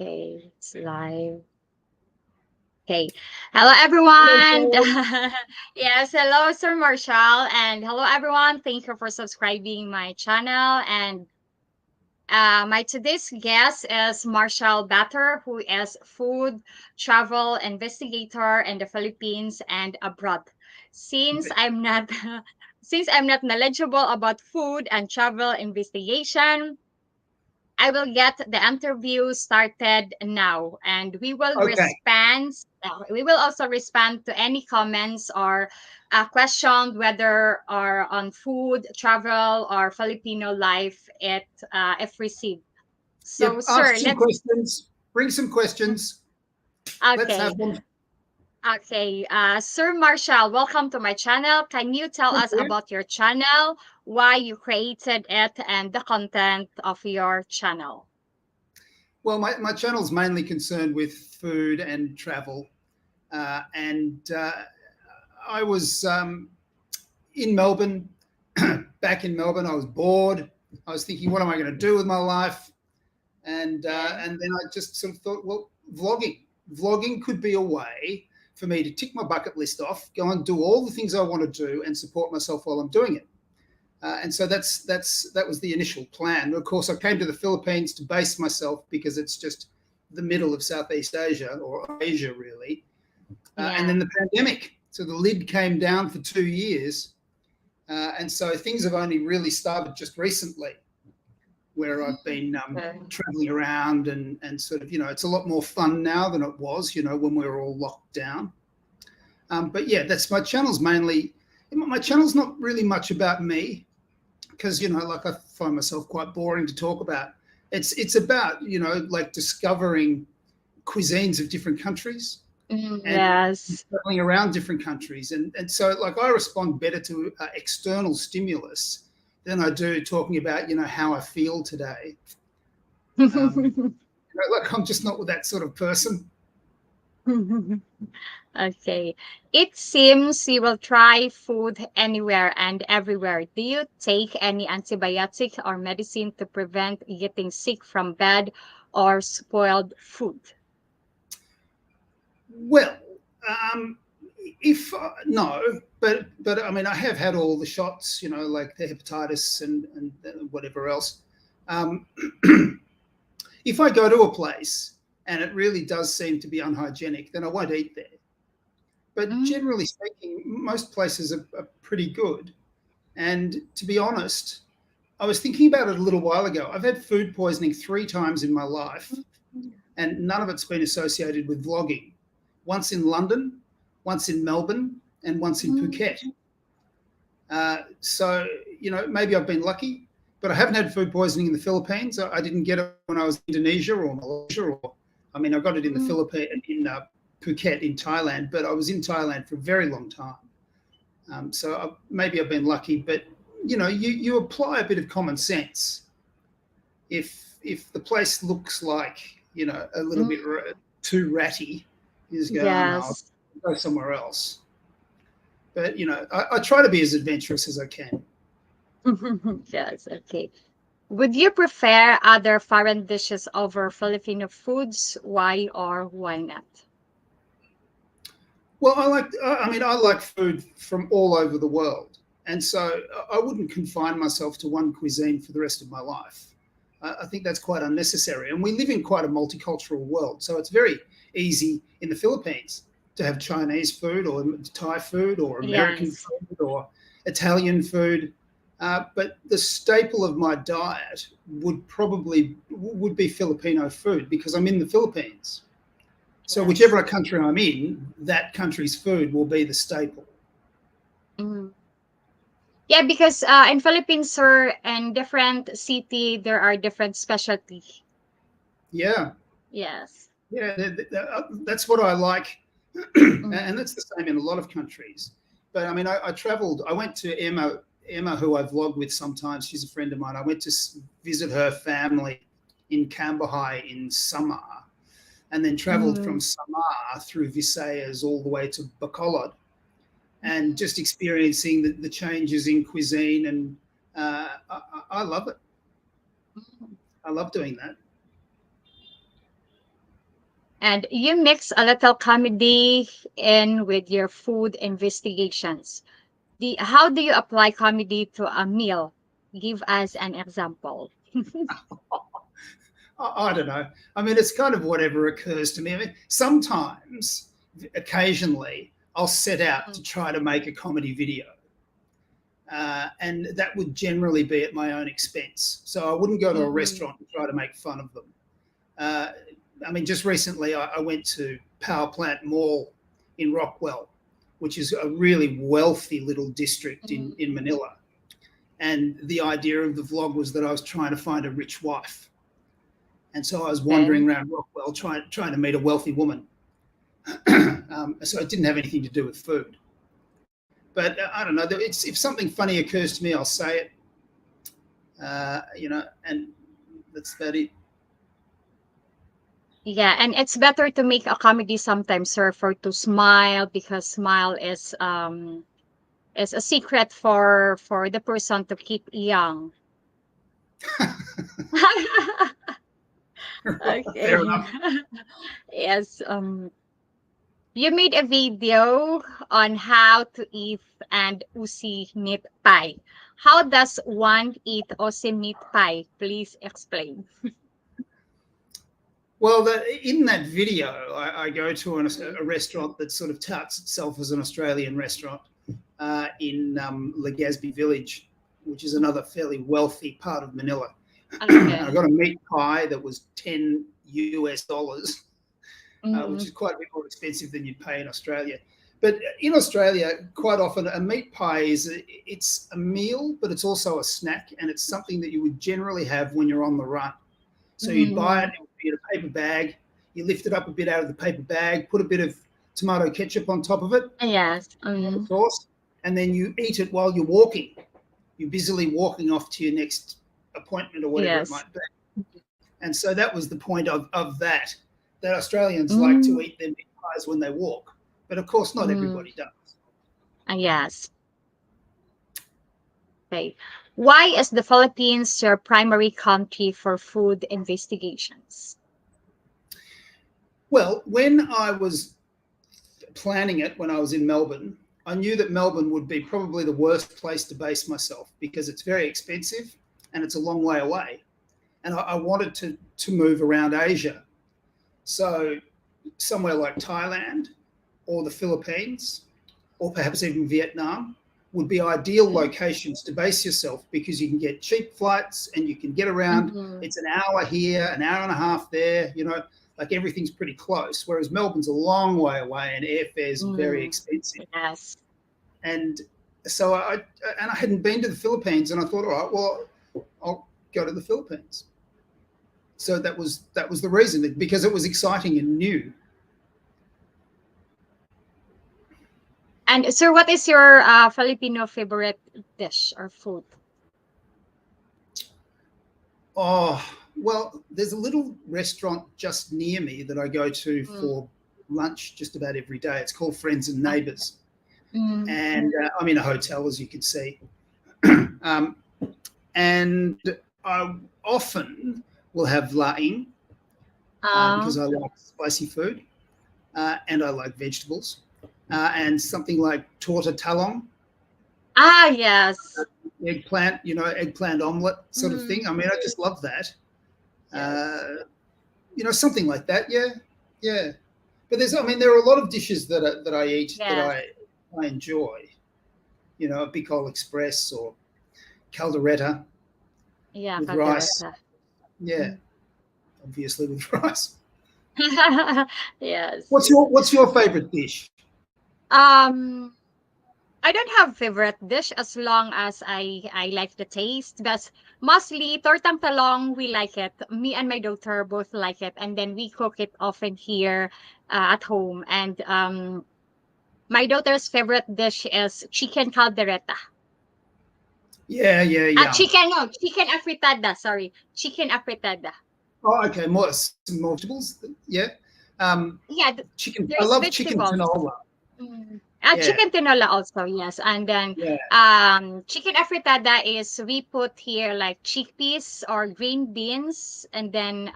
Okay, it's live. Okay. Hello, everyone. Yes, hello, Sir Marshall, and hello, everyone. Thank you for subscribing my channel. And my today's guest is Marshall Batter, who is food travel investigator in the Philippines and abroad. Since I'm not, since I'm not knowledgeable about food and travel investigation, I will get the interview started now, and we will Okay. respond. We will also respond to any comments or question, whether or on food, travel, or Filipino life, if received. So, Yep. Ask sir, some let's. questions. Bring some questions. Let's have Okay, them. okay. Sir Marshall, welcome to my channel. Can you tell Thank us you. about your channel, why you created it, and the content of your channel? Well, my channel's mainly concerned with food and travel. And I was in Melbourne, back in Melbourne. I was bored. I was thinking, what am I going to do with my life? Okay. And then I just sort of thought, well, vlogging could be a way for me to tick my bucket list off, go and do all the things I want to do, and support myself while I'm doing it. And so that was the initial plan. Of course, I came to the Philippines to base myself because it's just the middle of Southeast Asia, or Asia really. And Yeah. then the pandemic, so the lid came down for 2 years, and so things have only really started just recently, where I've been traveling around and sort of, it's a lot more fun now than it was, when we were all locked down. But yeah, that's my channel's mainly. My channel's not really much about me because like I find myself quite boring to talk about. It's about like discovering cuisines of different countries and Yes. traveling around different countries, and so like I respond better to external stimulus than I do talking about how I feel today. Um, like I'm just not that sort of person. Okay. It seems you will try food anywhere and everywhere. Do you take any antibiotic or medicine to prevent getting sick from bad or spoiled food? Well, um, if no, but I mean, I have had all the shots, like the hepatitis and whatever else. Um, if I go to a place and it really does seem to be unhygienic, then I won't eat there. But Mm, generally speaking, most places are pretty good. And to be honest, I was thinking about it a little while ago. I've had food poisoning 3 times in my life, and none of it's been associated with vlogging. Once in London, once in Melbourne, and once in mm, Phuket. So, maybe I've been lucky, but I haven't had food poisoning in the Philippines. I didn't get it when I was in Indonesia or Malaysia, or I mean, I got it in the mm. Philippines, in Phuket in Thailand, but I was in Thailand for a very long time. Maybe I've been lucky, but you apply a bit of common sense. If the place looks like a little bit Mm. too ratty, you just go, oh no, I'll Yes. go somewhere else. But I try to be as adventurous as I can. Yes. Okay. Would you prefer other foreign dishes over Filipino foods? Why or why not? Well, I like food from all over the world, and so I wouldn't confine myself to one cuisine for the rest of my life. I think that's quite unnecessary, and we live in quite a multicultural world, so it's very easy in the Philippines to have Chinese food or Thai food or American Yes. food or Italian food. But the staple of my diet would be Filipino food because I'm in the Philippines. So Yes. whichever country I'm in, that country's food will be the staple. Mhm. Yeah, because in Philippines, sir, and different city, there are different specialty. Yeah, Yes. yeah, that's what I like, Mm. and that's the same in a lot of countries. But I mean, I travelled. I went to Emma, who I vlog with sometimes. She's a friend of mine. I went to visit her family in Kambahai in Samar, and then travelled from Mm. Samar through Visayas all the way to Bacolod, and just experiencing the changes in cuisine. And I love it. Mm. I love doing that. And you mix a little comedy in with your food investigations. How do you apply comedy to a meal? Give us an example. I don't know. I mean, it's kind of whatever occurs to me. I mean, sometimes, occasionally, I'll set out to try to make a comedy video. And that would generally be at my own expense. So I wouldn't go to a restaurant and try to make fun of them. I mean, just recently I went to Power Plant Mall in Rockwell, which is a really wealthy little district in Manila. And the idea of the vlog was that I was trying to find a rich wife. And so I was wandering around Rockwell trying to meet a wealthy woman. So it didn't have anything to do with food. But I don't know. If something funny occurs to me, I'll say it. And that's about it. Yeah, and it's better to make a comedy sometimes, sir, for to smile, because smile is a secret for the person to keep young. Okay. Fair enough. Yes. You made a video on how to eat and usi meat pie. How does one eat usi meat pie? Please explain. Well, in that video, I go to a restaurant that sort of touts itself as an Australian restaurant in Legazpi Village, which is another fairly wealthy part of Manila. Okay. I got a meat pie that was $10 US, which is quite a bit more expensive than you'd pay in Australia. But in Australia, quite often a meat pie it's a meal, but it's also a snack, and it's something that you would generally have when you're on the run. So you'd buy it, it would be in a paper bag. You lift it up a bit out of the paper bag, put a bit of tomato ketchup on top of it, Yes. sauce, and then you eat it while you're walking. You're busily walking off to your next appointment or whatever it might be. And so that was the point of that Australians like to eat their meat pies when they walk. But of course, not everybody does. Yes. Okay. Why is the Philippines your primary country for food investigations? Well, when I was planning it, when I was in Melbourne, I knew that Melbourne would be probably the worst place to base myself because it's very expensive and it's a long way away. And I wanted to move around Asia. So somewhere like Thailand or the Philippines or perhaps even Vietnam would be ideal locations to base yourself because you can get cheap flights and you can get around. It's an hour here, an hour and a half there, like everything's pretty close. Whereas Melbourne's a long way away and airfare's very expensive. Yes. And so I hadn't been to the Philippines, and I thought, all right, well, I'll go to the Philippines. So that was the reason, because it was exciting and new. And sir, what is your Filipino favorite dish or food? Oh, well, there's a little restaurant just near me that I go to for lunch just about every day. It's called Friends and Neighbours. And I'm in a hotel, as you can see. And I often will have laing because I like spicy food and I like vegetables. And something like torta talong. Yes. Eggplant, eggplant omelette sort of thing. I mean, I just love that. Yes. Something like that. Yeah. But there are a lot of dishes that I eat that I enjoy. A Bicol Express or caldereta with rice. Yeah, obviously with rice. Yes. What's your favorite dish? I don't have favorite dish as long as I like the taste. But mostly tortang talong, we like it. Me and my daughter both like it, and then we cook it often here at home. And my daughter's favorite dish is chicken caldereta. Yeah. Chicken afritada. Sorry, chicken afritada. Oh, okay. More vegetables. Yeah. Yeah. Chicken. There's I love vegetables. chicken tinola. Yeah, Chicken tinola also, yes. And then yeah. chicken afritada is we put here like chickpeas or green beans, and then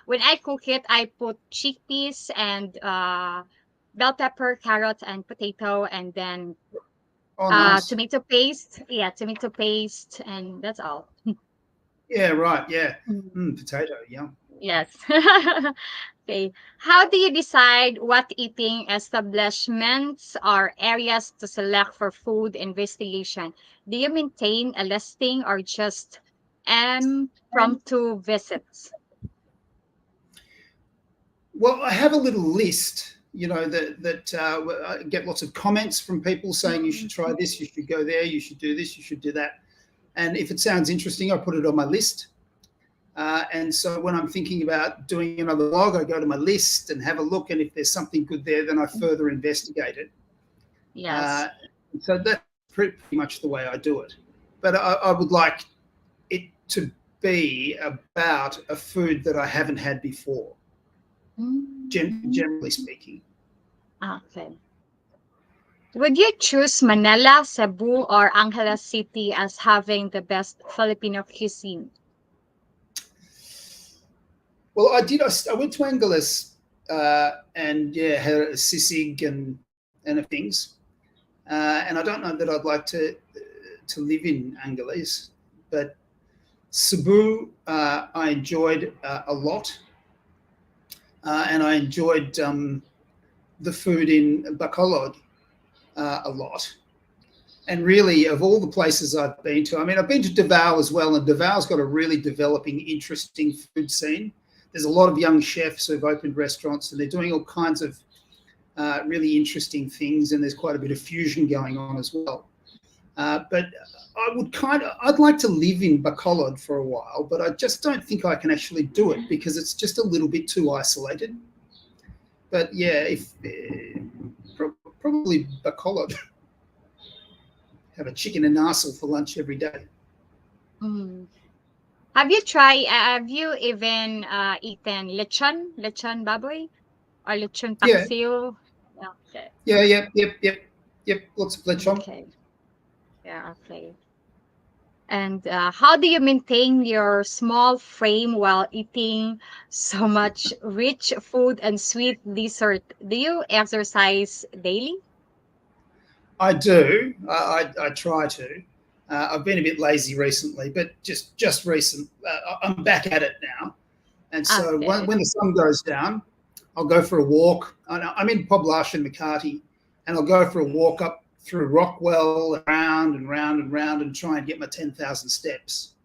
when I cook it, I put chickpeas and bell pepper, carrot, and potato, and then Oh, nice. tomato paste. Yeah, tomato paste, and that's all. Yeah, right. Yeah. Mm. Potato. Yum. Yes. Okay. How do you decide what eating establishments or areas to select for food investigation? Do you maintain a listing or just impromptu visits? Well, I have a little list, I get lots of comments from people saying you should Mm. try this, you should go there, you should do this, you should do that. And if it sounds interesting, I put it on my list. And so when I'm thinking about doing another blog, I go to my list and have a look. And if there's something good there, then I further investigate it. Yes. So that's pretty much the way I do it. But I would like it to be about a food that I haven't had before, Mm. generally speaking. Okay. Would you choose Manila, Cebu, or Angeles City as having the best Filipino cuisine? Well, I went to Angeles and yeah, had a sisig and things. And I don't know that I'd like to live in Angeles, but Cebu I enjoyed a lot, and I enjoyed the food in Bacolod a lot. And really, of all the places I've been to, I mean, I've been to Davao as well, and Davao's got a really developing, interesting food scene. There's a lot of young chefs who've opened restaurants, and they're doing all kinds of really interesting things, and there's quite a bit of fusion going on as well. But I'd like to live in Bacolod for a while, but I just don't think I can actually do it because it's just a little bit too isolated. But yeah, if probably Bacolod. Have a chicken and arsel for lunch every day. Mm. Have you even eaten lechon baboy or lechon Yeah, paksiw? Okay. yeah, yep. Lots of lechon. Okay. Yeah, okay. And how do you maintain your small frame while eating so much rich food and sweet dessert? Do you exercise daily? I do. I try to. I've been a bit lazy recently, but just recent. I'm back at it now. And so Okay. when the sun goes down, I'll go for a walk. I'm in Poblacion, Makati, and I'll go for a walk up through Rockwell, around and round and round, and try and get my 10,000 steps.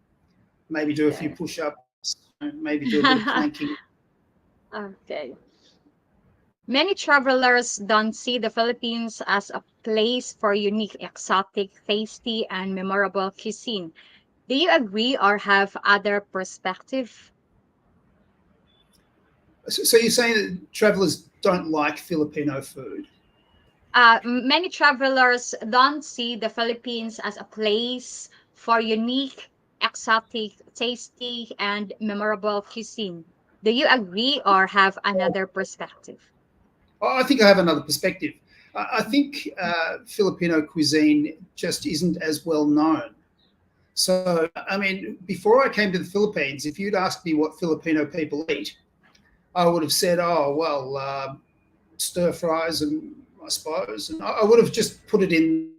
Maybe do a few Okay. push-ups, maybe do a bit of planking. Okay. Many travelers don't see the Philippines as a place for unique, exotic, tasty, and memorable cuisine. Do you agree or have other perspective? So you're saying that travelers don't like Filipino food? Many travelers don't see the Philippines as a place for unique, exotic, tasty, and memorable cuisine. Do you agree or have another perspective? I think I have another perspective. I think Filipino cuisine just isn't as well known. So, I mean, before I came to the Philippines, if you'd asked me what Filipino people eat, I would have said, oh, well, stir fries, and I suppose, and I would have just put it in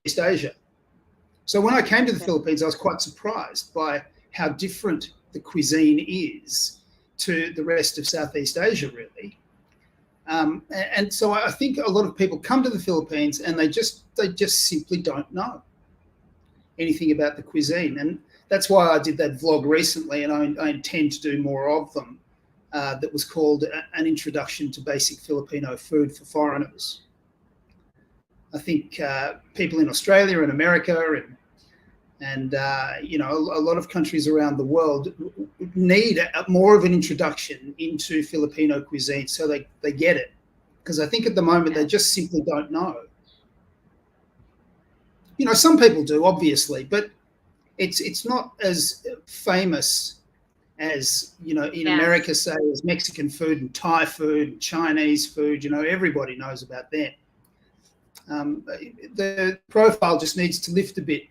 East Asia. So when I came to the Okay. Philippines, I was quite surprised by how different the cuisine is to the rest of Southeast Asia, really. And so I think a lot of people come to the Philippines and they just simply don't know anything about the cuisine, and that's why I did that vlog recently, and I intend to do more of them. That was called An Introduction to Basic Filipino Food for Foreigners. I think people in Australia and America and a lot of countries around the world need more of an introduction into Filipino cuisine so they get it, because I think at the moment they just simply don't know. Some people do, obviously, but it's not as famous as in Yes. America, say, as Mexican food and Thai food and Chinese food. Everybody knows about them. The profile just needs to lift a bit,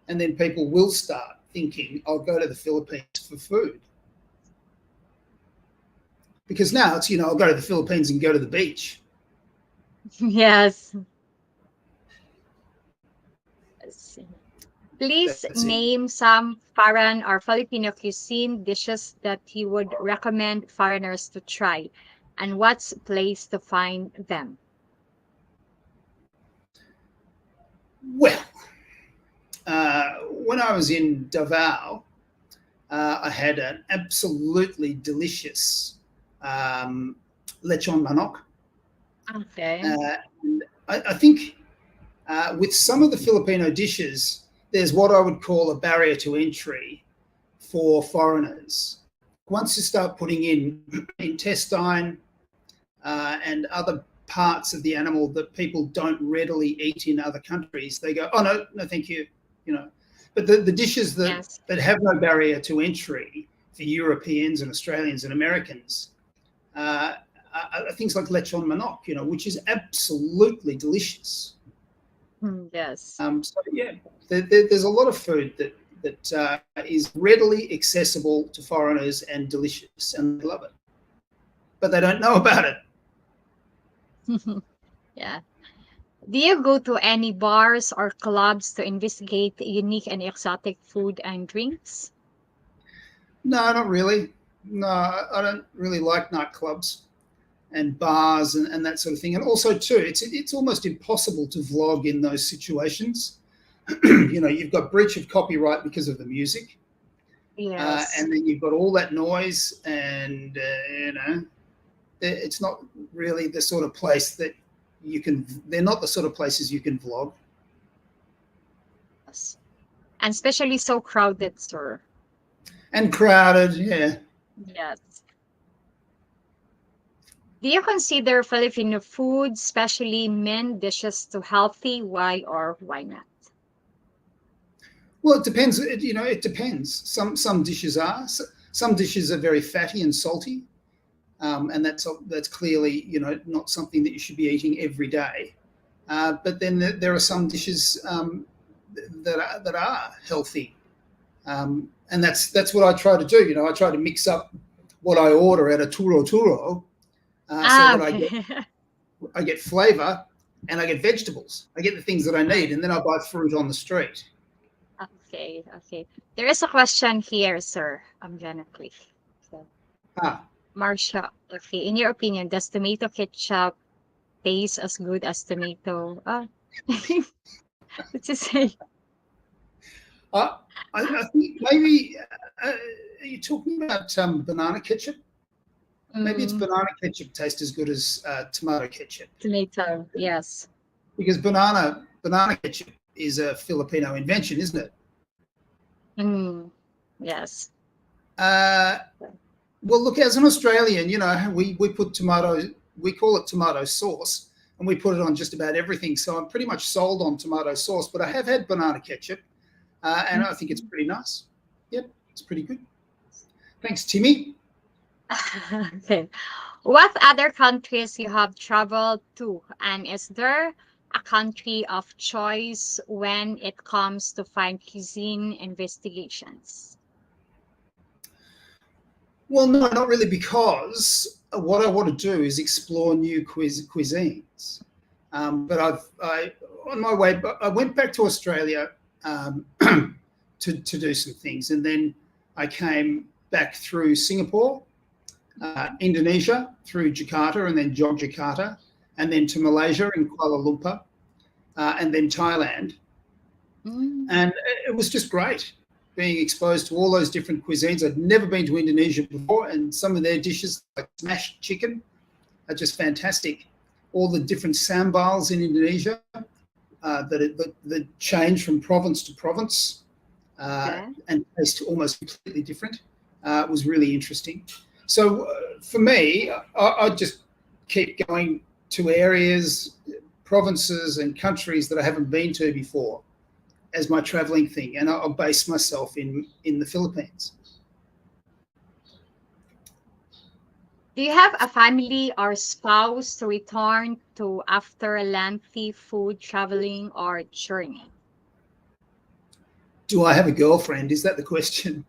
and then people will start thinking, I'll go to the Philippines for food. Because now it's, I'll go to the Philippines and go to the beach. Yes. Let's see. Please That's it. name some foreign or Filipino cuisine dishes that you would recommend foreigners to try, and what's a place to find them? Well, when I was in Davao, I had an absolutely delicious lechon manok. Okay. And I think with some of the Filipino dishes, there's what I would call a barrier to entry for foreigners. Once you start putting in intestine and other parts of the animal that people don't readily eat in other countries, they go, oh, no, thank you. But the dishes that have no barrier to entry for Europeans and Australians and Americans are things like lechon manok, which is absolutely delicious. Yes. So yeah, there's a lot of food that is readily accessible to foreigners and delicious, and they love it, but they don't know about it. Yeah. Do you go to any bars or clubs to investigate unique and exotic food and drinks? No, not really. No, I don't really like nightclubs and bars and that sort of thing. And also, too, it's almost impossible to vlog in those situations. You've got breach of copyright because of the music. Yes. And then you've got all that noise, and, it's not really the sort of place that they're not the sort of places you can vlog. Yes. And especially so crowded, sir. And crowded, yeah. Yes. Do you consider Filipino food, especially main dishes, too healthy? Why or why not? Well, it depends. It depends. Some dishes are. Some dishes are very fatty and salty, and that's clearly not something that you should be eating every day. But then there are some dishes that are healthy, and that's what I try to do. I try to mix up what I order at a turo, so that I get flavor and I get vegetables. I get the things that I need, and then I buy fruit on the street. Okay. There is a question here, sir. I'm gonna click. So, Marsha, okay. In your opinion, does tomato ketchup taste as good as tomato? Let's just say. I think maybe are you talking about banana ketchup? Maybe it's banana ketchup tastes as good as tomato ketchup. Tomato, yes. Because banana ketchup is a Filipino invention, isn't it? Yes. Well, look, as an Australian, we put tomato, we call it tomato sauce, and we put it on just about everything. So I'm pretty much sold on tomato sauce, but I have had banana ketchup, and I think it's pretty nice. Yep, it's pretty good. Thanks, Timmy. Okay. What other countries you have traveled to, and is there a country of choice when it comes to fine cuisine investigations? Well, no, not really, because what I want to do is explore new cuisines. But on my way, I went back to Australia to do some things, and then I came back through Singapore, Indonesia, through Jakarta, and then Yogyakarta, and then to Malaysia in Kuala Lumpur, and then Thailand. And it was just great being exposed to all those different cuisines. I'd never been to Indonesia before, and some of their dishes, like smashed chicken, are just fantastic. All the different sambals in Indonesia that change from province to province and taste almost completely different was really interesting. So for me, I just keep going to areas, provinces and countries that I haven't been to before as my traveling thing, and I'll base myself in the Philippines. Do you have a family or spouse to return to after a lengthy food traveling or journey? Do I have a girlfriend? Is that the question?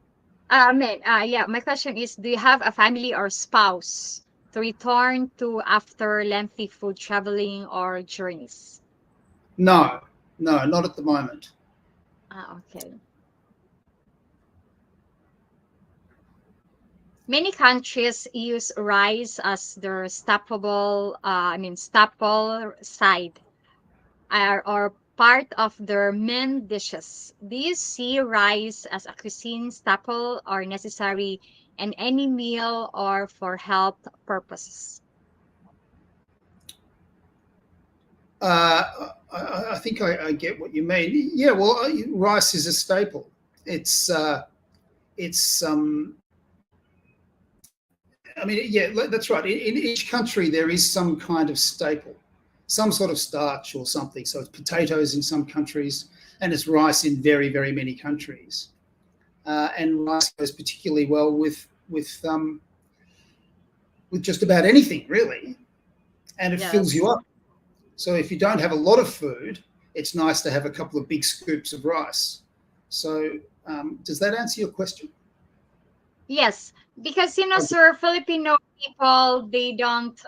Yeah, my question is, do you have a family or spouse to return to after lengthy food traveling or journeys? No, no, not at the moment. Okay. Many countries use rice as their staple side or part of their main dishes. Do you see rice as a cuisine staple or necessary in any meal or for health purposes? I think I get what you mean. Yeah, well, rice is a staple. It's it's I mean, yeah, that's right. In each country, there is some kind of staple, some sort of starch or something. So it's potatoes in some countries, and it's rice in very, very many countries. And rice goes particularly well with just about anything, really, and it fills Yes. you up. So if you don't have a lot of food, it's nice to have a couple of big scoops of rice. So does that answer your question? Yes, because sir, Filipino people, they don't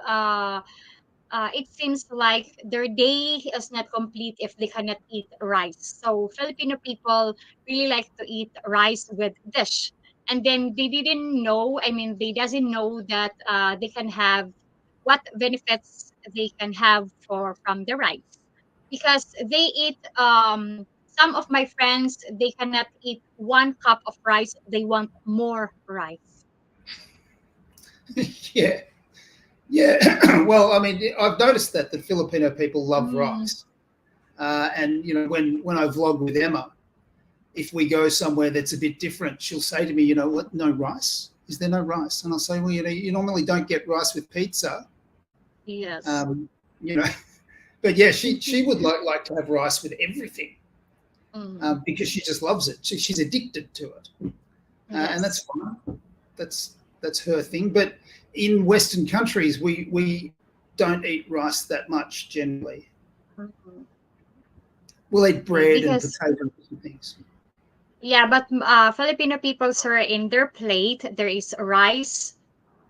it seems like their day is not complete if they cannot eat rice. So Filipino people really like to eat rice with dish. And then they didn't know, they doesn't know that they can have what benefits they can have for from the rice. Because they eat some of my friends, they cannot eat 1 cup of rice, they want more rice. Yeah, yeah. Well, I mean, I've noticed that the Filipino people love Mm, rice, and when I vlog with Emma, if we go somewhere that's a bit different, she'll say to me, you know what, no rice? Is there no rice? And I'll say, well, you normally don't get rice with pizza, yes. um, you know. But yeah, she would like to have rice with everything Mm, because she just loves it. She's addicted to it, and that's yes. fine. That's her thing. But in Western countries, we don't eat rice that much generally. Mhm. We'll eat Okay, bread and because potatoes and things. yeah, but Filipino people, sir, in their plate there is rice,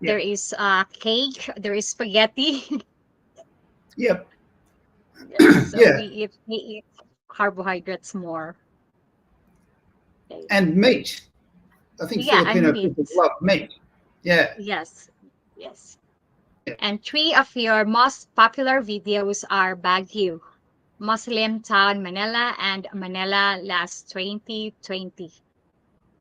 Yeah, there is cake, there is spaghetti. yep, Yes, so yeah, we eat carbohydrates more. Okay. and meat. I think Yeah, and Filipino meat. people love meat. Yeah, Yes, yes. yeah. And 3 of your most popular videos are Baguio, Muslim Town Manila, and Manila Last 2020.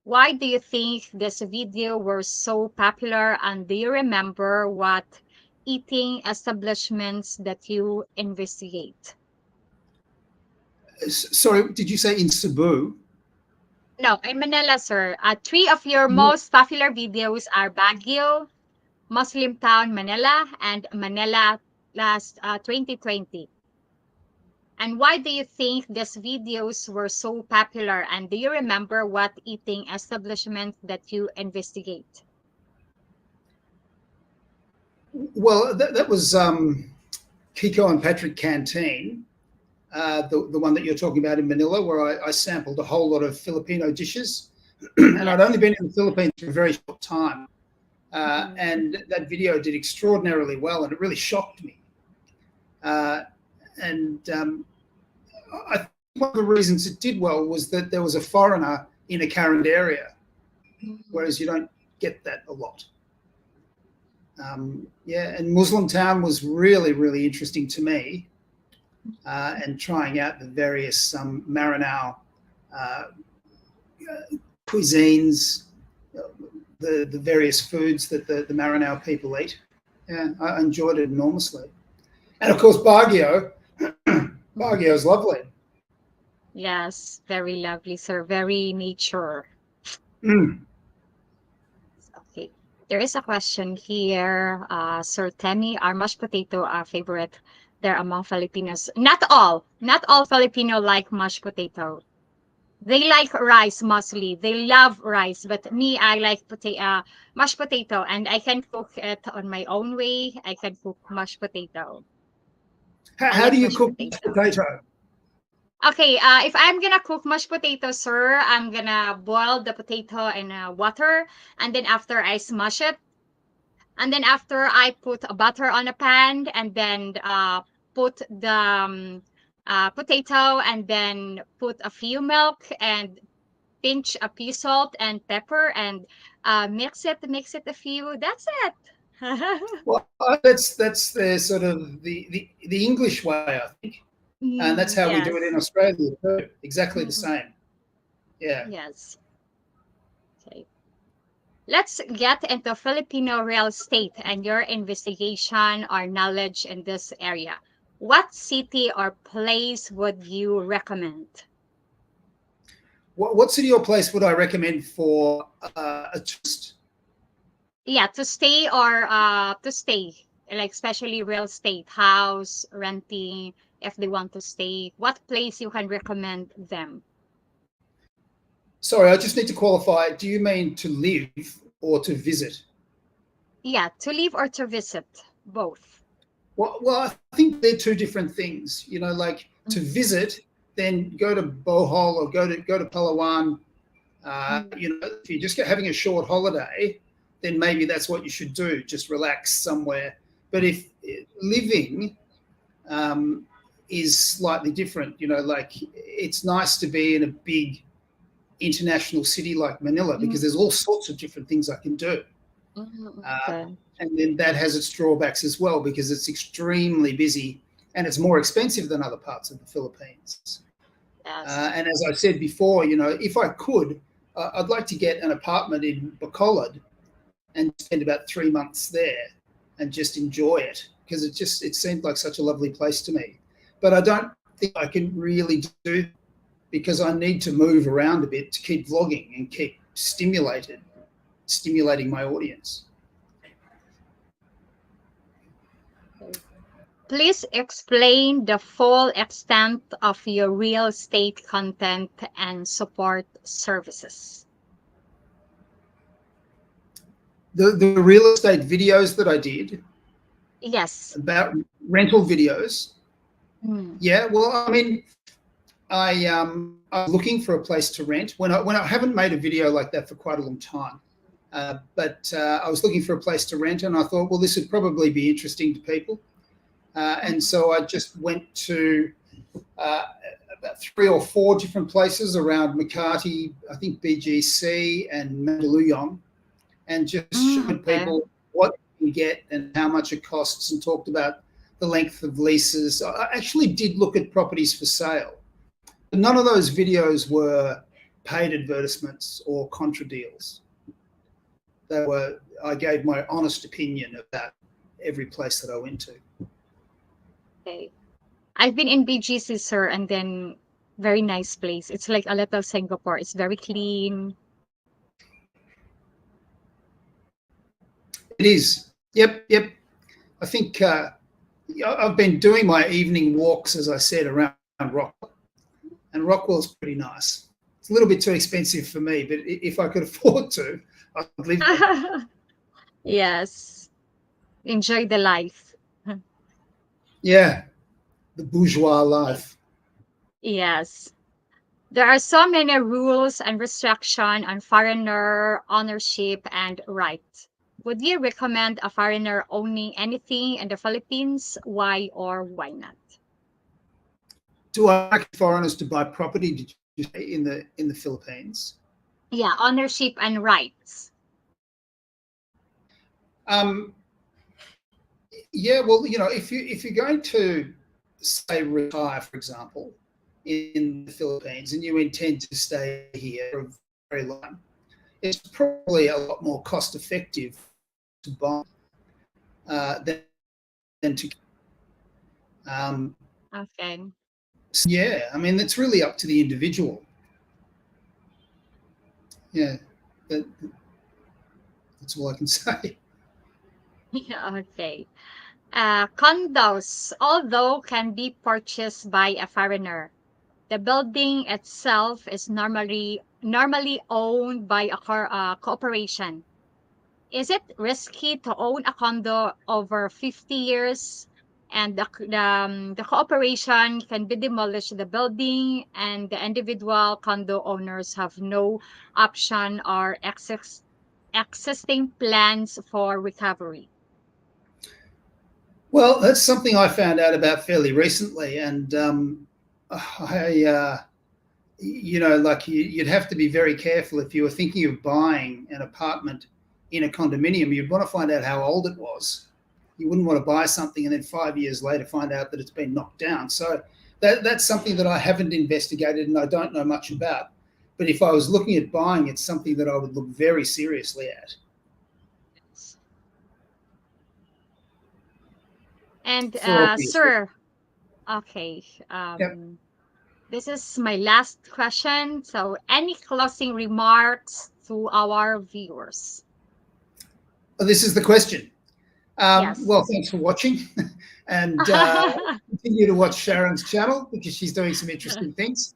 Why do you think this video were so popular, and do you remember what eating establishments that you investigate? Sorry, did you say in Cebu? No, in Manila, sir. 3 of your most popular videos are Baguio, Muslim Town Manila, and Manila Last 2020. And why do you think these videos were so popular? And do you remember what eating establishment that you investigate? Well, that was Kiko and Patrick Canteen, the one that you're talking about in Manila, where I sampled a whole lot of Filipino dishes. And I'd only Yes. been in the Philippines for a very short time. Mhm. And that video did extraordinarily well, and it really shocked me. Uh, and I think one of the reasons it did well was that there was a foreigner in a current area, Mhm. whereas you don't get that a lot. Yeah, and Muslim Town was really, really interesting to me, and trying out the various Maranao uh, cuisines, the various foods that the Maranao people eat. Yeah, I enjoyed it enormously. And of course, Baguio. Baguio is lovely. Yes, very lovely, sir. Very nature. Mm. Okay. There is a question here. Sir Temi, are mashed potato a favorite there among Filipinos? Not all. Not all Filipino like mashed potato. They like rice mostly. They love rice, but me, I like mashed potato, and I can cook it on my own way. I can cook mashed potato. I How do like you mashed cook mashed potato. potato? Okay, if I'm gonna cook mashed potato, sir, I'm gonna boil the potato in water, and then after I smash it, and then after I put a butter on a pan, and then put the potato, and then put a few milk, and pinch a few salt and pepper, and mix it a few. That's it. Well, that's the sort of the English way, I think, and that's how we do it in Yes. Australia too. Exactly the Mm, same. Yeah. yes. Okay. Let's get into Filipino real estate and your investigation or knowledge in this area. What city or place would you recommend? What city or place would I recommend for a tourist? Yeah, to stay, like especially real estate, house, renting, if they want to stay. What place you can recommend them? Sorry, I just need to qualify. Do you mean to live or to visit? Yeah, to live or to visit, both. Well, I think they're two different things. You know, like to Mm, visit, then go to Bohol or go to Palawan. mm, You know, if you're just having a short holiday, then maybe that's what you should do. Just relax somewhere. But if living um, is slightly different, you know, like it's nice to be in a big international city like Manila because mm, there's all sorts of different things I can do. Uh, okay. and then that has its drawbacks as well because it's extremely busy and it's more expensive than other parts of the Philippines. Yes. And as I said before, you know, if I could, I'd like to get an apartment in Bacolod and spend about 3 months there and just enjoy it because it seemed like such a lovely place to me. But I don't think I can really do because I need to move around a bit to keep vlogging and keep stimulating my audience. Okay. Please explain the full extent of your real estate content and support services. The real estate videos that I did Yes. about rental videos, Mm, yeah, well, I mean, I'm looking for a place to rent when I haven't made a video like that for quite a long time. But I was looking for a place to rent, and I thought, well, this would probably be interesting to people. And mm, so I just went to uh, about 3 or 4 different places around Makati, I think BGC and Mandaluyong, and just showed okay. people what you can get and how much it costs, and talked about the length of leases. I actually did look at properties for sale. None of those videos were paid advertisements or contra deals. I gave my honest opinion about every place that I went to. Okay. I've been in BGC, sir, and then very nice place. It's like a little Singapore. It's very clean. It is. Yep, yep. I think I've been doing my evening walks, as I said, around Rockwell, and Rockwell's pretty nice. It's a little bit too expensive for me, but if I could afford to, I'd live there. Yes. Enjoy the life. Yeah, the bourgeois Okay. life. Yes. There are so many rules and restriction on foreigner ownership and rights. Would you recommend a foreigner owning anything in the Philippines? Why or why not? Do I like foreigners to buy property? Did you say in the Philippines? Yeah, ownership and rights. Um, yeah, well, you know, if you're going to say retire, for example, in the Philippines, and you intend to stay here for a very long time, it's probably a lot more cost effective to buy than to. Um, Okay. so yeah, I mean, it's really up to the individual. Yeah, that, that's all I can say. Yeah, okay. Condos, although can be purchased by a foreigner, the building itself is normally owned by a corporation. Is it risky to own a condo over 50 years and the cooperation can be demolished the building and the individual condo owners have no option or existing plans for recovery? Well, that's something I found out about fairly recently, and like you'd have to be very careful if you were thinking of buying an apartment in a condominium. You'd want to find out how old it was. You wouldn't want to buy something and then 5 years later find out that it's been knocked down. So that's something that I haven't investigated and I don't know much about. But if I was looking at buying, it's something that I would look very seriously at. And Obvious sir, okay, Yep. this is my last question. So, any closing remarks to our viewers? This is the question. Yes. Well, thanks for watching, and continue to watch Sharon's channel because she's doing some interesting things.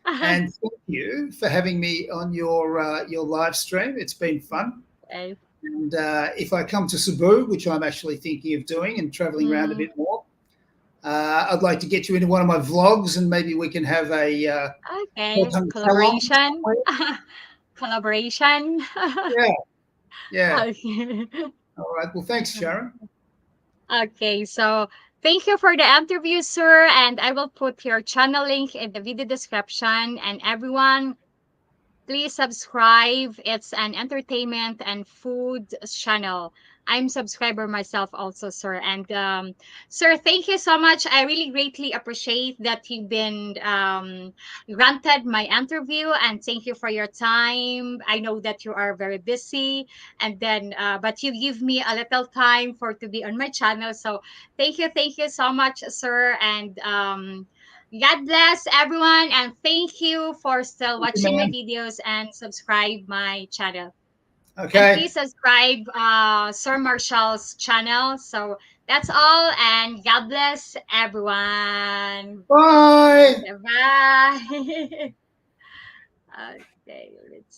And thank you for having me on your live stream. It's been fun. Okay. And if I come to Cebu, which I'm actually thinking of doing and traveling around a bit more, I'd like to get you into one of my vlogs and maybe we can have a collaboration. Collaboration. Yeah. Okay. All right. Well, thanks, Sharon. Okay, so thank you for the interview, sir. And I will put your channel link in the video description. And everyone, please subscribe. It's an entertainment and food channel. I'm subscriber myself also, sir. And sir, thank you so much. I really greatly appreciate that you've been granted my interview, and thank you for your time. I know that you are very busy, and then but you give me a little time for to be on my channel. So thank you so much, sir. And God bless everyone, and thank you for still Thank you, watching my man. videos and subscribe my channel. And Okay. please subscribe Sir Marshall's channel. So that's all, and God bless everyone. Bye. Bye. Okay, let's